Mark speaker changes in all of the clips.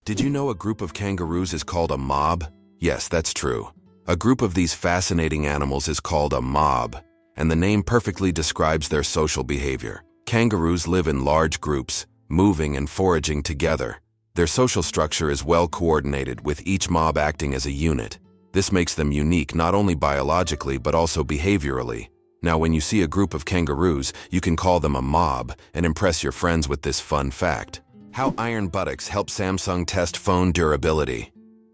Speaker 1: Did you know a group of kangaroos is called a mob? Yes, that's true. A group of these fascinating animals is called a mob, and the name perfectly describes their social behavior. Kangaroos live in large groups, moving and foraging together. Their social structure is well coordinated, with each mob acting as a unit. This makes them unique not only biologically but also behaviorally. Now, when you see a group of kangaroos, you can call them a mob and impress your friends with this fun fact. How iron buttocks help Samsung test phone durability.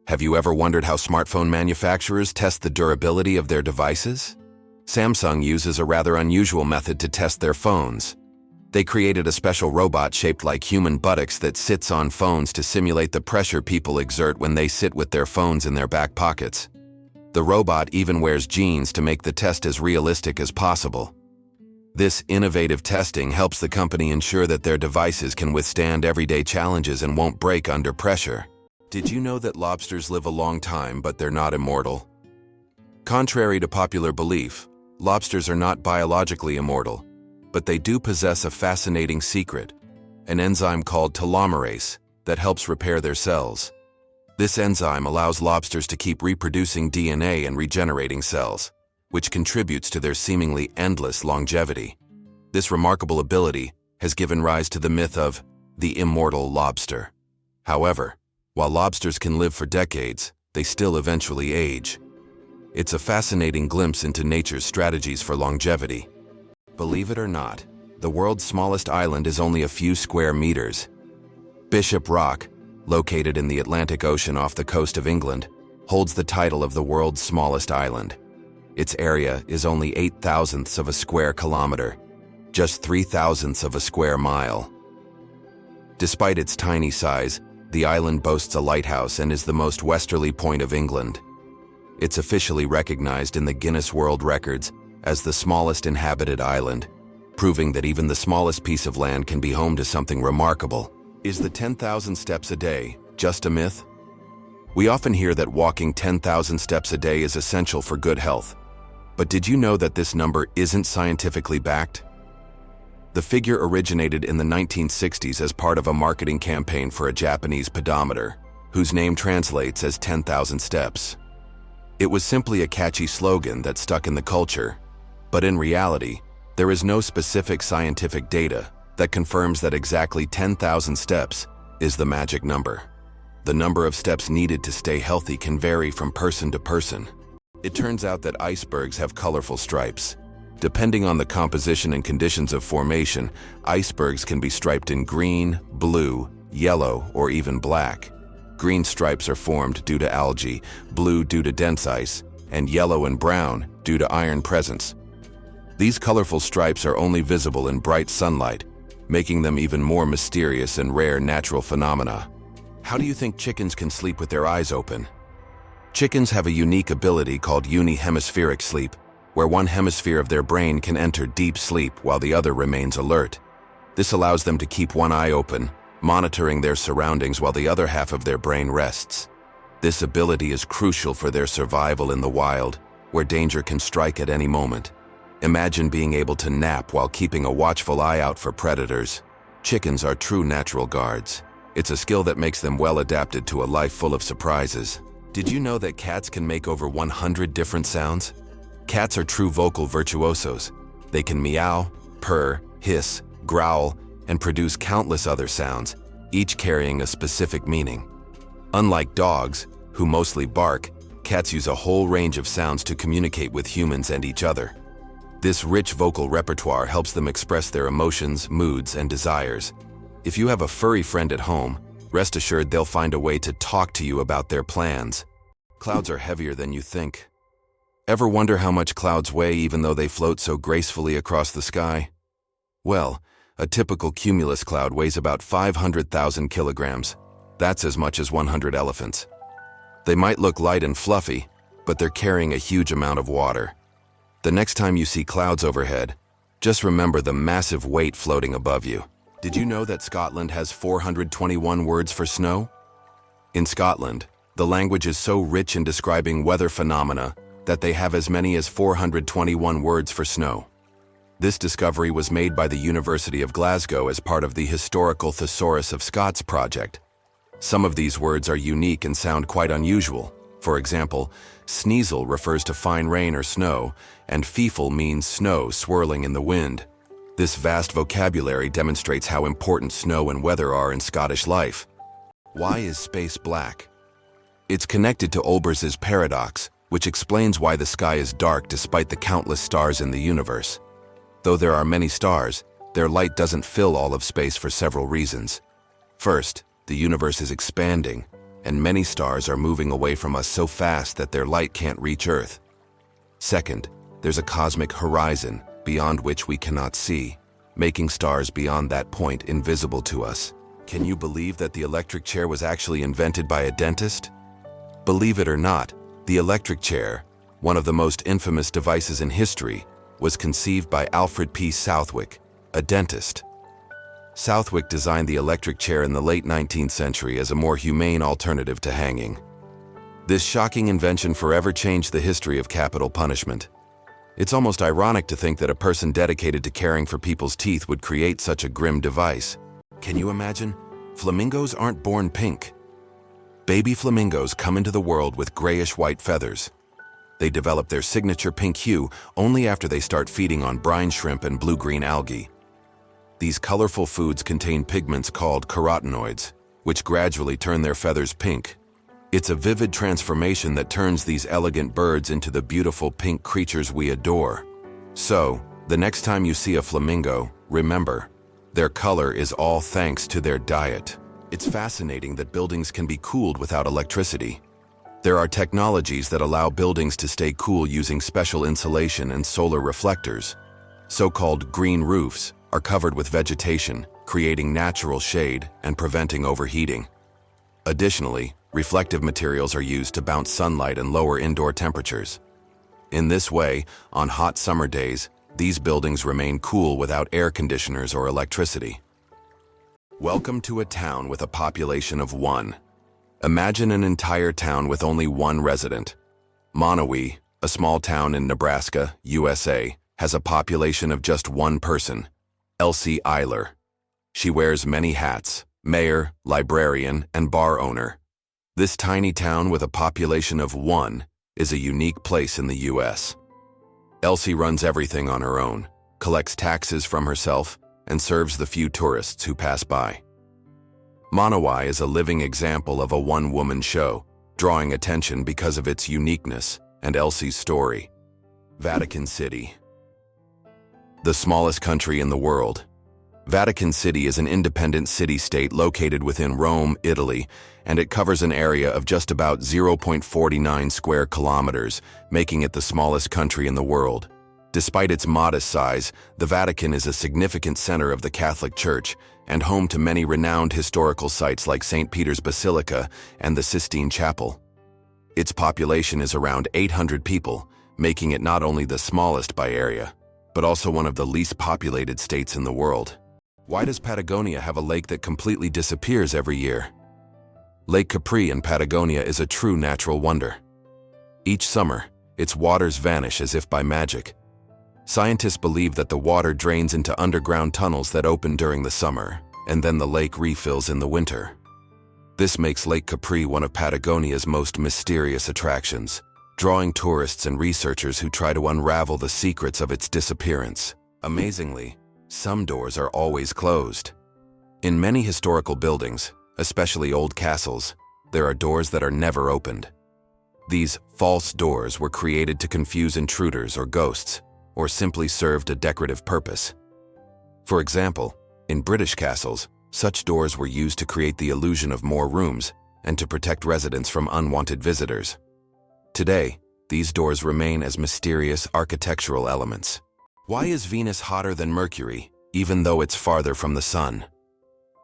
Speaker 1: Have you ever wondered how smartphone manufacturers test the durability of their devices? Samsung uses a rather unusual method to test their phones. They created a special robot shaped like human buttocks that sits on phones to simulate the pressure people exert when they sit with their phones in their back pockets. The robot even wears jeans to make the test as realistic as possible. This innovative testing helps the company ensure that their devices can withstand everyday challenges and won't break under pressure. Did you know that lobsters live a long time, but they're not immortal? Contrary to popular belief, lobsters are not biologically immortal, but they do possess a fascinating secret, an enzyme called telomerase that helps repair their cells. This enzyme allows lobsters to keep reproducing DNA and regenerating cells, which contributes to their seemingly endless longevity. This remarkable ability has given rise to the myth of the immortal lobster. However, while lobsters can live for decades, they still eventually age. It's a fascinating glimpse into nature's strategies for longevity. Believe it or not, the world's smallest island is only a few square meters. Bishop Rock, located in the Atlantic Ocean off the coast of England, holds the title of the world's smallest island. Its area is only 8/1000ths of a square kilometer, just 3/1000ths of a square mile. Despite its tiny size, the island boasts a lighthouse and is the most westerly point of England. It's officially recognized in the Guinness World Records as the smallest inhabited island, proving that even the smallest piece of land can be home to something remarkable. Is the 10,000 steps a day just a myth? We often hear that walking 10,000 steps a day is essential for good health. But did you know that this number isn't scientifically backed? The figure originated in the 1960s as part of a marketing campaign for a Japanese pedometer, whose name translates as 10,000 steps. It was simply a catchy slogan that stuck in the culture, but in reality, there is no specific scientific data that confirms that exactly 10,000 steps is the magic number. The number of steps needed to stay healthy can vary from person to person. It turns out that icebergs have colorful stripes. Depending on the composition and conditions of formation, icebergs can be striped in green, blue, yellow, or even black. Green stripes are formed due to algae, blue due to dense ice, and yellow and brown due to iron presence. These colorful stripes are only visible in bright sunlight, making them even more mysterious and rare natural phenomena. How do you think chickens can sleep with their eyes open? Chickens have a unique ability called unihemispheric sleep, where one hemisphere of their brain can enter deep sleep while the other remains alert. This allows them to keep one eye open, monitoring their surroundings while the other half of their brain rests. This ability is crucial for their survival in the wild, where danger can strike at any moment. Imagine being able to nap while keeping a watchful eye out for predators. Chickens are true natural guards. It's a skill that makes them well adapted to a life full of surprises. Did you know that cats can make over 100 different sounds? Cats are true vocal virtuosos. They can meow, purr, hiss, growl, and produce countless other sounds, each carrying a specific meaning. Unlike dogs, who mostly bark, cats use a whole range of sounds to communicate with humans and each other. This rich vocal repertoire helps them express their emotions, moods, and desires. If you have a furry friend at home, rest assured they'll find a way to talk to you about their plans. Clouds are heavier than you think. Ever wonder how much clouds weigh even though they float so gracefully across the sky? Well, a typical cumulus cloud weighs about 500,000 kilograms. That's as much as 100 elephants. They might look light and fluffy, but they're carrying a huge amount of water. The next time you see clouds overhead, just remember the massive weight floating above you. Did you know that Scotland has 421 words for snow? In Scotland, the language is so rich in describing weather phenomena that they have as many as 421 words for snow. This discovery was made by the University of Glasgow as part of the Historical Thesaurus of Scots project. Some of these words are unique and sound quite unusual. For example, sneasel refers to fine rain or snow, and feefle means snow swirling in the wind. This vast vocabulary demonstrates how important snow and weather are in Scottish life. Why is space black? It's connected to Olbers's paradox, which explains why the sky is dark despite the countless stars in the universe. Though there are many stars, their light doesn't fill all of space for several reasons. First, the universe is expanding, and many stars are moving away from us so fast that their light can't reach Earth. Second, there's a cosmic horizon beyond which we cannot see, making stars beyond that point invisible to us. Can you believe that the electric chair was actually invented by a dentist? Believe it or not, the electric chair, one of the most infamous devices in history, was conceived by Alfred P. Southwick, a dentist. Southwick designed the electric chair in the late 19th century as a more humane alternative to hanging. This shocking invention forever changed the history of capital punishment. It's almost ironic to think that a person dedicated to caring for people's teeth would create such a grim device. Can you imagine? Flamingos aren't born pink. Baby flamingos come into the world with grayish-white feathers. They develop their signature pink hue only after they start feeding on brine shrimp and blue-green algae. These colorful foods contain pigments called carotenoids, which gradually turn their feathers pink. It's a vivid transformation that turns these elegant birds into the beautiful pink creatures we adore. So, the next time you see a flamingo, remember, their color is all thanks to their diet. It's fascinating that buildings can be cooled without electricity. There are technologies that allow buildings to stay cool using special insulation and solar reflectors. So-called green roofs are covered with vegetation, creating natural shade and preventing overheating. Additionally, reflective materials are used to bounce sunlight and lower indoor temperatures. In this way, on hot summer days, these buildings remain cool without air conditioners or electricity. Welcome to a town with a population of 1. Imagine an entire town with only 1 resident. Monowi, a small town in Nebraska, USA, has a population of just 1 person, Elsie Eiler. She wears many hats: mayor, librarian, and bar owner. This tiny town with a population of 1 is a unique place in the US. Elsie runs everything on her own, collects taxes from herself, and serves the few tourists who pass by. Monowi is a living example of a one-woman show, drawing attention because of its uniqueness and Elsie's story. Vatican City. The smallest country in the world. Vatican City is an independent city-state located within Rome, Italy, and it covers an area of just about 0.49 square kilometers, making it the smallest country in the world. Despite its modest size, the Vatican is a significant center of the Catholic Church and home to many renowned historical sites like St. Peter's Basilica and the Sistine Chapel. Its population is around 800 people, making it not only the smallest by area, but also one of the least populated states in the world. Why does Patagonia have a lake that completely disappears every year? Lake Capri in Patagonia is a true natural wonder. Each summer, its waters vanish as if by magic. Scientists believe that the water drains into underground tunnels that open during the summer, and then the lake refills in the winter. This makes Lake Capri one of Patagonia's most mysterious attractions, drawing tourists and researchers who try to unravel the secrets of its disappearance. Amazingly, some doors are always closed. In many historical buildings, especially old castles, there are doors that are never opened. These false doors were created to confuse intruders or ghosts, or simply served a decorative purpose. For example, in British castles, such doors were used to create the illusion of more rooms and to protect residents from unwanted visitors. Today, these doors remain as mysterious architectural elements. Why is Venus hotter than Mercury, even though it's farther from the Sun?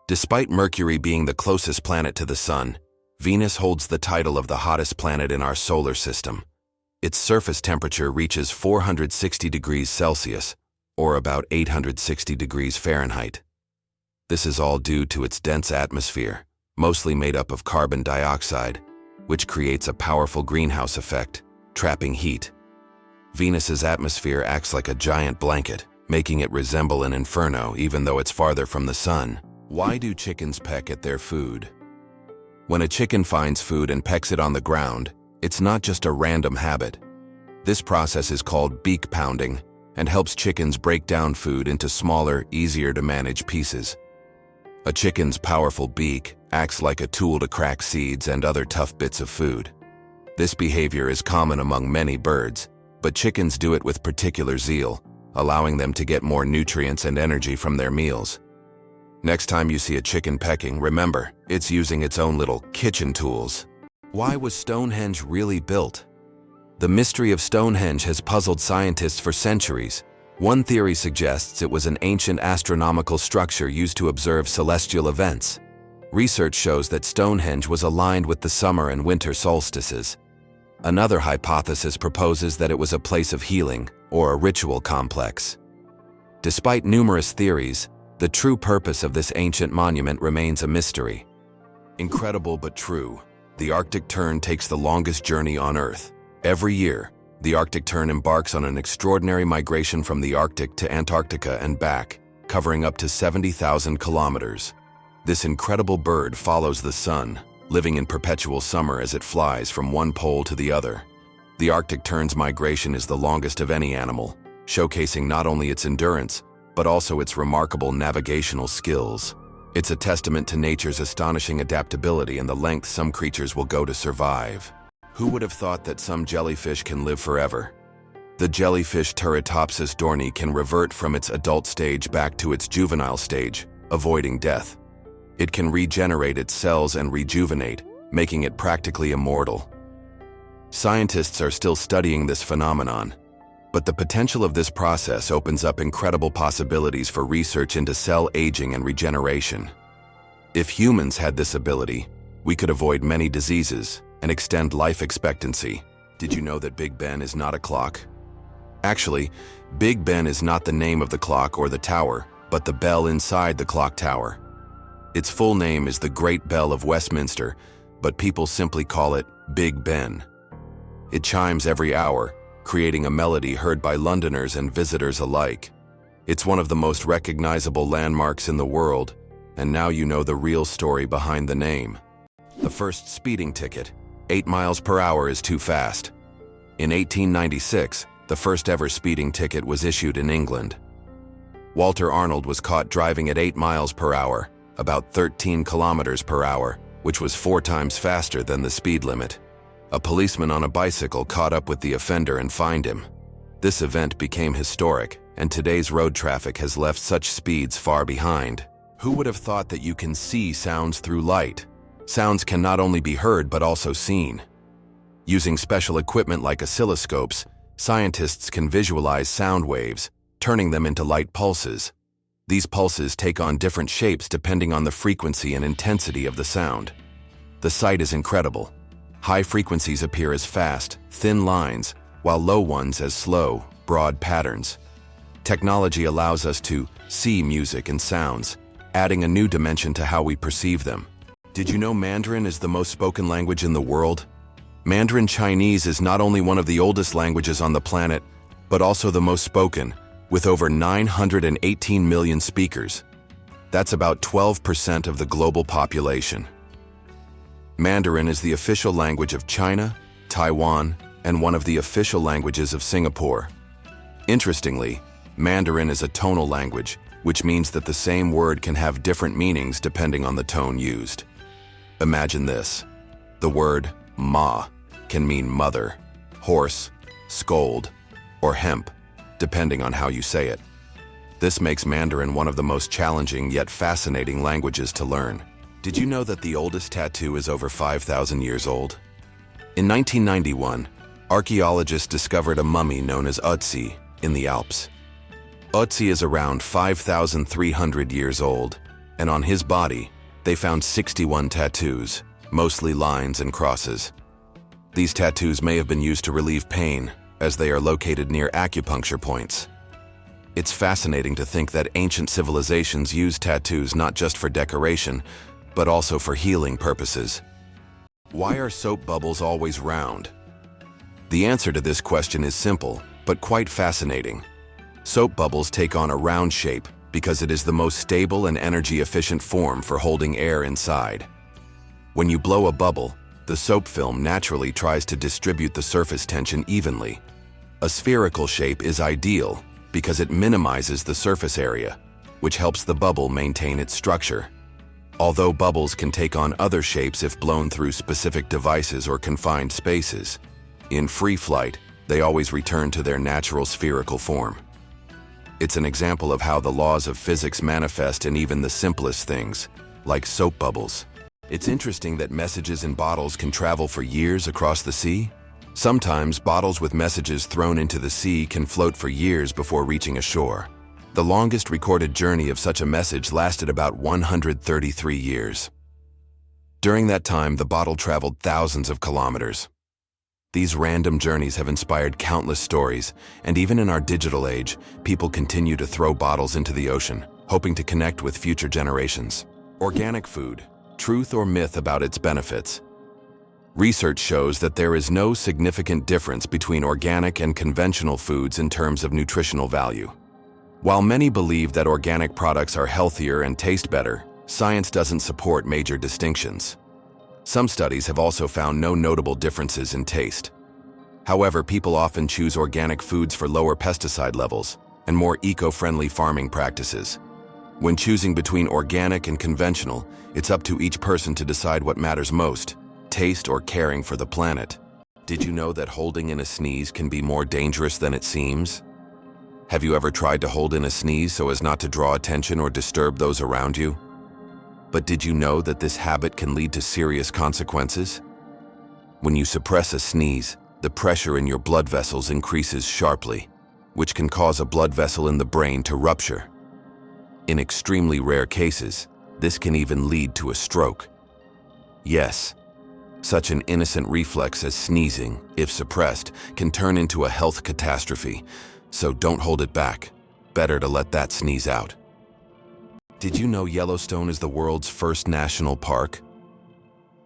Speaker 1: Despite Mercury being the closest planet to the Sun, Venus holds the title of the hottest planet in our solar system. Its surface temperature reaches 460 degrees Celsius, or about 860 degrees Fahrenheit. This is all due to its dense atmosphere, mostly made up of carbon dioxide, which creates a powerful greenhouse effect, trapping heat. Venus's atmosphere acts like a giant blanket, making it resemble an inferno even though it's farther from the Sun. Why do chickens peck at their food? When a chicken finds food and pecks it on the ground, it's not just a random habit. This process is called beak pounding and helps chickens break down food into smaller, easier to manage pieces. A chicken's powerful beak acts like a tool to crack seeds and other tough bits of food. This behavior is common among many birds, but chickens do it with particular zeal, allowing them to get more nutrients and energy from their meals. Next time you see a chicken pecking, remember, it's using its own little kitchen tools. Why was Stonehenge really built? The mystery of Stonehenge has puzzled scientists for centuries. One theory suggests it was an ancient astronomical structure used to observe celestial events. Research shows that Stonehenge was aligned with the summer and winter solstices. Another hypothesis proposes that it was a place of healing or a ritual complex. Despite numerous theories, the true purpose of this ancient monument remains a mystery. Incredible but true, the Arctic tern takes the longest journey on Earth. Every year, the Arctic tern embarks on an extraordinary migration from the Arctic to Antarctica and back, covering up to 70,000 kilometers. This incredible bird follows the sun, living in perpetual summer as it flies from one pole to the other. The Arctic tern's migration is the longest of any animal, showcasing not only its endurance, but also its remarkable navigational skills. It's a testament to nature's astonishing adaptability and the length some creatures will go to survive. Who would have thought that some jellyfish can live forever? The jellyfish Turritopsis dohrnii can revert from its adult stage back to its juvenile stage, avoiding death. It can regenerate its cells and rejuvenate, making it practically immortal. Scientists are still studying this phenomenon, but the potential of this process opens up incredible possibilities for research into cell aging and regeneration. If humans had this ability, we could avoid many diseases and extend life expectancy. Did you know that Big Ben is not a clock? Actually, Big Ben is not the name of the clock or the tower, but the bell inside the clock tower. Its full name is the Great Bell of Westminster, but people simply call it Big Ben. It chimes every hour, creating a melody heard by Londoners and visitors alike. It's one of the most recognizable landmarks in the world, and now you know the real story behind the name. The first speeding ticket, 8 miles per hour is too fast. In 1896, the first ever speeding ticket was issued in England. Walter Arnold was caught driving at 8 miles per hour, about 13 kilometers per hour, which was 4 times faster than the speed limit. A policeman on a bicycle caught up with the offender and fined him. This event became historic, and today's road traffic has left such speeds far behind. Who would have thought that you can see sounds through light? Sounds can not only be heard but also seen. Using special equipment like oscilloscopes, scientists can visualize sound waves, turning them into light pulses. These pulses take on different shapes depending on the frequency and intensity of the sound. The sight is incredible. High frequencies appear as fast, thin lines, while low ones as slow, broad patterns. Technology allows us to see music and sounds, adding a new dimension to how we perceive them. Did you know Mandarin is the most spoken language in the world? Mandarin Chinese is not only one of the oldest languages on the planet, but also the most spoken, with over 918 million speakers. That's about 12% of the global population. Mandarin is the official language of China, Taiwan, and one of the official languages of Singapore. Interestingly, Mandarin is a tonal language, which means that the same word can have different meanings depending on the tone used. Imagine this. The word ma can mean mother, horse, scold, or hemp, depending on how you say it. This makes Mandarin one of the most challenging yet fascinating languages to learn. Did you know that the oldest tattoo is over 5,000 years old? In 1991, archaeologists discovered a mummy known as Ötzi in the Alps. Ötzi is around 5,300 years old, and on his body, they found 61 tattoos, mostly lines and crosses. These tattoos may have been used to relieve pain, as they are located near acupuncture points. It's fascinating to think that ancient civilizations used tattoos not just for decoration, but also for healing purposes. Why are soap bubbles always round? The answer to this question is simple, but quite fascinating. Soap bubbles take on a round shape because it is the most stable and energy-efficient form for holding air inside. When you blow a bubble, the soap film naturally tries to distribute the surface tension evenly. A spherical shape is ideal because it minimizes the surface area, which helps the bubble maintain its structure. Although bubbles can take on other shapes if blown through specific devices or confined spaces, in free flight, they always return to their natural spherical form. It's an example of how the laws of physics manifest in even the simplest things, like soap bubbles. It's interesting that messages in bottles can travel for years across the sea. Sometimes bottles with messages thrown into the sea can float for years before reaching a shore. The longest recorded journey of such a message lasted about 133 years. During that time, the bottle traveled thousands of kilometers. These random journeys have inspired countless stories, and even in our digital age, people continue to throw bottles into the ocean, hoping to connect with future generations. Organic food, truth or myth about its benefits? Research shows that there is no significant difference between organic and conventional foods in terms of nutritional value. While many believe that organic products are healthier and taste better, science doesn't support major distinctions. Some studies have also found no notable differences in taste. However, people often choose organic foods for lower pesticide levels and more eco-friendly farming practices. When choosing between organic and conventional, it's up to each person to decide what matters most, taste or caring for the planet. Did you know that holding in a sneeze can be more dangerous than it seems? Have you ever tried to hold in a sneeze so as not to draw attention or disturb those around you? But did you know that this habit can lead to serious consequences? When you suppress a sneeze, the pressure in your blood vessels increases sharply, which can cause a blood vessel in the brain to rupture. In extremely rare cases, this can even lead to a stroke. Yes, such an innocent reflex as sneezing, if suppressed, can turn into a health catastrophe, so don't hold it back. Better to let that sneeze out. Did you know Yellowstone is the world's first national park?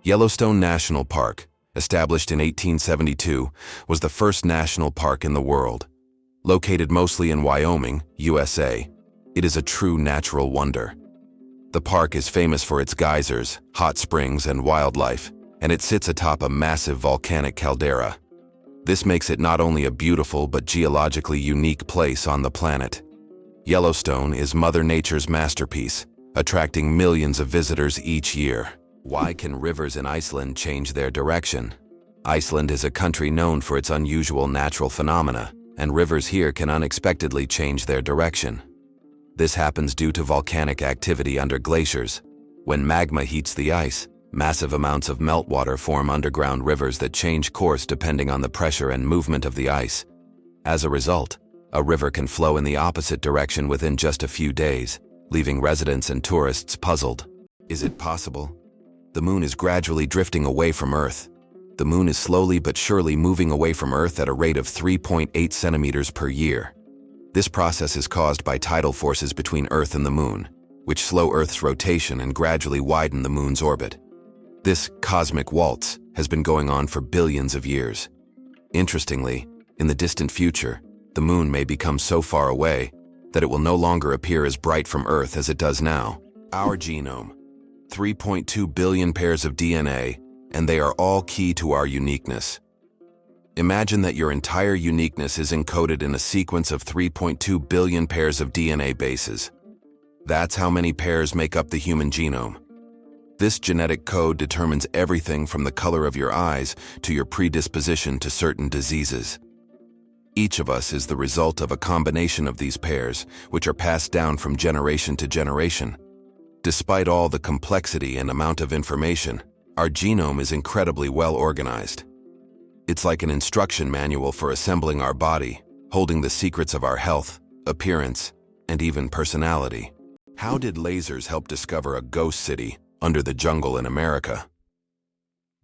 Speaker 1: Yellowstone National Park, established in 1872, was the first national park in the world. Located mostly in Wyoming, USA, it is a true natural wonder. The park is famous for its geysers, hot springs, and wildlife, and it sits atop a massive volcanic caldera. This makes it not only a beautiful but geologically unique place on the planet. Yellowstone is Mother Nature's masterpiece, attracting millions of visitors each year. Why can rivers in Iceland change their direction? Iceland is a country known for its unusual natural phenomena, and rivers here can unexpectedly change their direction. This happens due to volcanic activity under glaciers. When magma heats the ice, massive amounts of meltwater form underground rivers that change course depending on the pressure and movement of the ice. As a result, a river can flow in the opposite direction within just a few days, leaving residents and tourists puzzled. Is it possible? The moon is gradually drifting away from Earth. The moon is slowly but surely moving away from Earth at a rate of 3.8 centimeters per year. This process is caused by tidal forces between Earth and the moon, which slow Earth's rotation and gradually widen the moon's orbit. This cosmic waltz has been going on for billions of years. Interestingly, in the distant future, the moon may become so far away that it will no longer appear as bright from Earth as it does now. Our genome, 3.2 billion pairs of DNA, and they are all key to our uniqueness. Imagine that your entire uniqueness is encoded in a sequence of 3.2 billion pairs of DNA bases. That's how many pairs make up the human genome. This genetic code determines everything from the color of your eyes to your predisposition to certain diseases. Each of us is the result of a combination of these pairs, which are passed down from generation to generation. Despite all the complexity and amount of information, our genome is incredibly well organized. It's like an instruction manual for assembling our body, holding the secrets of our health, appearance, and even personality. How did lasers help discover a ghost city under the jungle in America?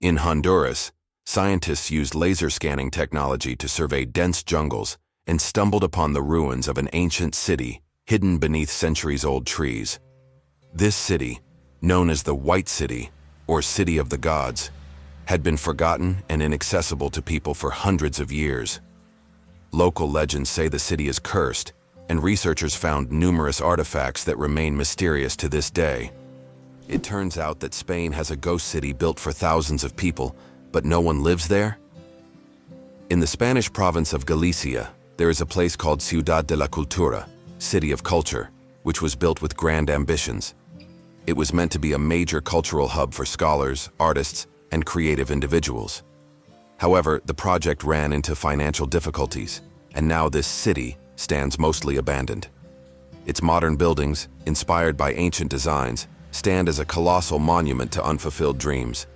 Speaker 1: In Honduras, scientists used laser scanning technology to survey dense jungles and stumbled upon the ruins of an ancient city hidden beneath centuries-old trees. This city, known as the White City, or City of the Gods, had been forgotten and inaccessible to people for hundreds of years. Local legends say the city is cursed, and researchers found numerous artifacts that remain mysterious to this day. It turns out that Spain has a ghost city built for thousands of people, but no one lives there? In the Spanish province of Galicia, there is a place called Ciudad de la Cultura, City of Culture, which was built with grand ambitions. It was meant to be a major cultural hub for scholars, artists, and creative individuals. However, the project ran into financial difficulties, and now this city stands mostly abandoned. Its modern buildings, inspired by ancient designs, stand as a colossal monument to unfulfilled dreams.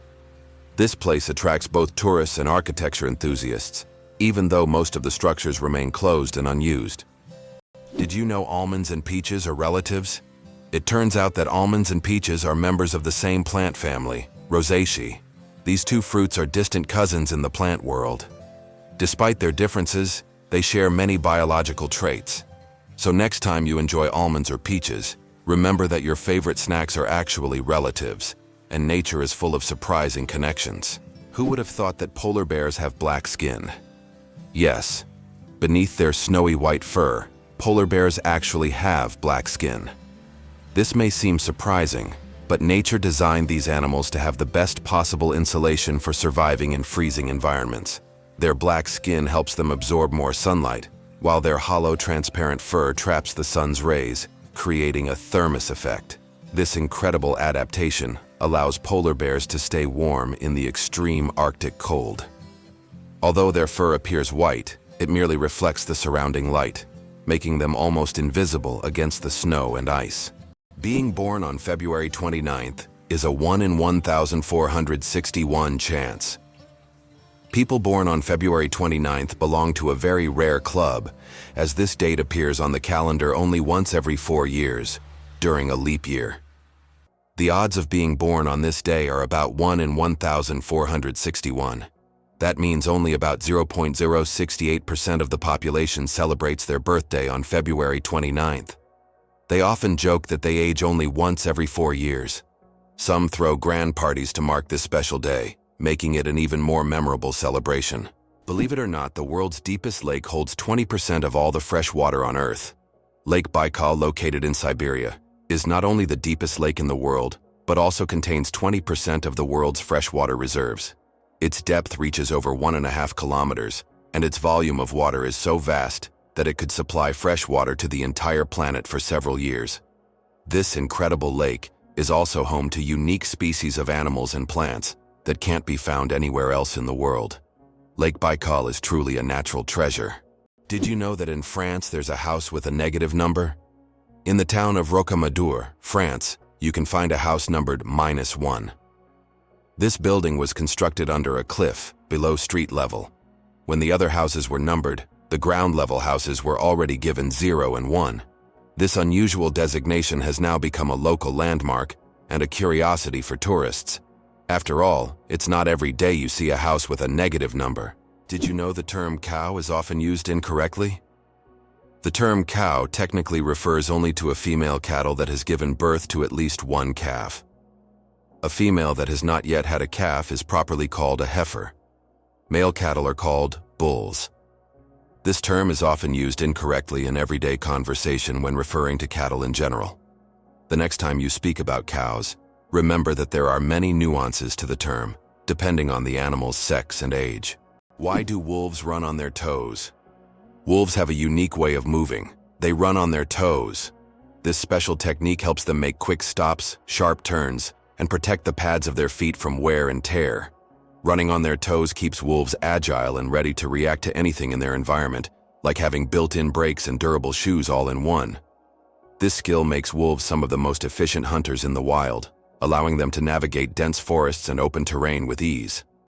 Speaker 1: This place attracts both tourists and architecture enthusiasts, even though most of the structures remain closed and unused. Did you know almonds and peaches are relatives? It turns out that almonds and peaches are members of the same plant family, Rosaceae. These two fruits are distant cousins in the plant world. Despite their differences, they share many biological traits. So next time you enjoy almonds or peaches, remember that your favorite snacks are actually relatives, and nature is full of surprising connections. Who would have thought that polar bears have black skin? Yes, beneath their snowy white fur, polar bears actually have black skin. This may seem surprising, but nature designed these animals to have the best possible insulation for surviving in freezing environments. Their black skin helps them absorb more sunlight, while their hollow, transparent fur traps the sun's rays, creating a thermos effect. This incredible adaptation allows polar bears to stay warm in the extreme Arctic cold. Although their fur appears white, it merely reflects the surrounding light, making them almost invisible against the snow and ice. Being born on February 29th is a 1 in 1,461 chance. People born on February 29th belong to a very rare club, as this date appears on the calendar only once every 4 years, during a leap year. The odds of being born on this day are about 1 in 1,461. That means only about 0.068% of the population celebrates their birthday on February 29th. They often joke that they age only once every 4 years. Some throw grand parties to mark this special day, making it an even more memorable celebration. Believe it or not, the world's deepest lake holds 20% of all the fresh water on Earth. Lake Baikal, located in Siberia, is not only the deepest lake in the world, but also contains 20% of the world's freshwater reserves. Its depth reaches over 1.5 kilometers, and its volume of water is so vast that it could supply fresh water to the entire planet for several years. This incredible lake is also home to unique species of animals and plants that can't be found anywhere else in the world. Lake Baikal is truly a natural treasure. Did you know that in France there's a house with a negative number? In the town of Rocamadour, France, you can find a house numbered -1. This building was constructed under a cliff, below street level. When the other houses were numbered, the ground-level houses were already given 0 and 1. This unusual designation has now become a local landmark and a curiosity for tourists. After all, it's not every day you see a house with a negative number. Did you know the term cow is often used incorrectly? The term cow technically refers only to a female cattle that has given birth to at least one calf. A female that has not yet had a calf is properly called a heifer. Male cattle are called bulls. This term is often used incorrectly in everyday conversation when referring to cattle in general. The next time you speak about cows, remember that there are many nuances to the term, depending on the animal's sex and age. Why do wolves run on their toes? Wolves have a unique way of moving. They run on their toes. This special technique helps them make quick stops, sharp turns, and protect the pads of their feet from wear and tear. Running on their toes keeps wolves agile and ready to react to anything in their environment, like having built-in brakes and durable shoes all in one. This skill makes wolves some of the most efficient hunters in the wild, allowing them to navigate dense forests and open terrain with ease.